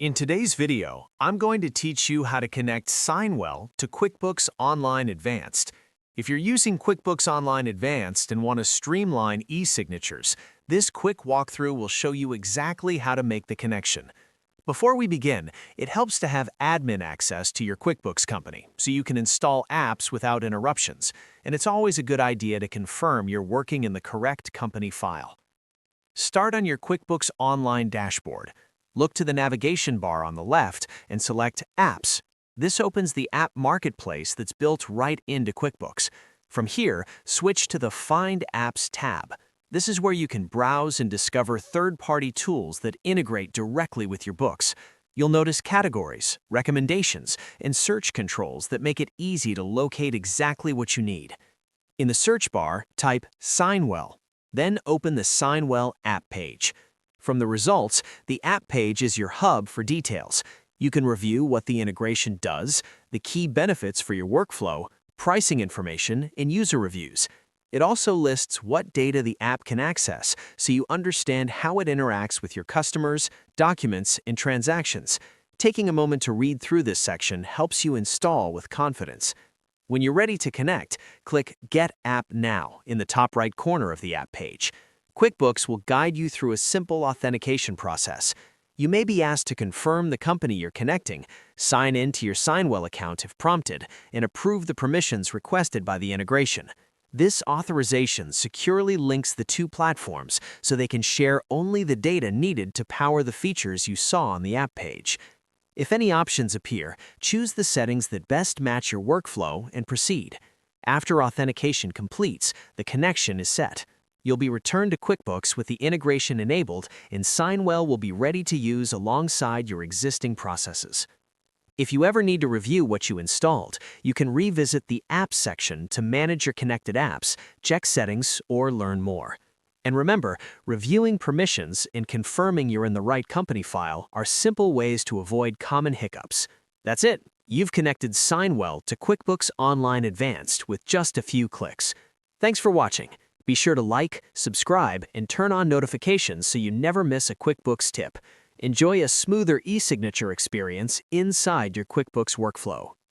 In today's video, I'm going to teach you how to connect SignWell to QuickBooks Online Advanced. If you're using QuickBooks Online Advanced and want to streamline e-signatures, this quick walkthrough will show you exactly how to make the connection. Before we begin, it helps to have admin access to your QuickBooks company so you can install apps without interruptions, and it's always a good idea to confirm you're working in the correct company file. Start on your QuickBooks Online dashboard. Look to the navigation bar on the left and select Apps. This opens the app marketplace that's built right into QuickBooks. From here, switch to the Find Apps tab. This is where you can browse and discover third-party tools that integrate directly with your books. You'll notice categories, recommendations, and search controls that make it easy to locate exactly what you need. In the search bar, type SignWell. Then open the SignWell app page. From the results, the app page is your hub for details. You can review what the integration does, the key benefits for your workflow, pricing information, and user reviews. It also lists what data the app can access, so you understand how it interacts with your customers, documents, and transactions. Taking a moment to read through this section helps you install with confidence. When you're ready to connect, click Get App Now in the top right corner of the app page. QuickBooks will guide you through a simple authentication process. You may be asked to confirm the company you're connecting, sign in to your SignWell account if prompted, and approve the permissions requested by the integration. This authorization securely links the two platforms so they can share only the data needed to power the features you saw on the app page. If any options appear, choose the settings that best match your workflow and proceed. After authentication completes, the connection is set. You'll be returned to QuickBooks with the integration enabled, and SignWell will be ready to use alongside your existing processes. If you ever need to review what you installed, you can revisit the Apps section to manage your connected apps, check settings, or learn more. And remember, reviewing permissions and confirming you're in the right company file are simple ways to avoid common hiccups. That's it. You've connected SignWell to QuickBooks Online Advanced with just a few clicks. Thanks for watching. Be sure to like, subscribe, and turn on notifications so you never miss a QuickBooks tip. Enjoy a smoother e-signature experience inside your QuickBooks workflow.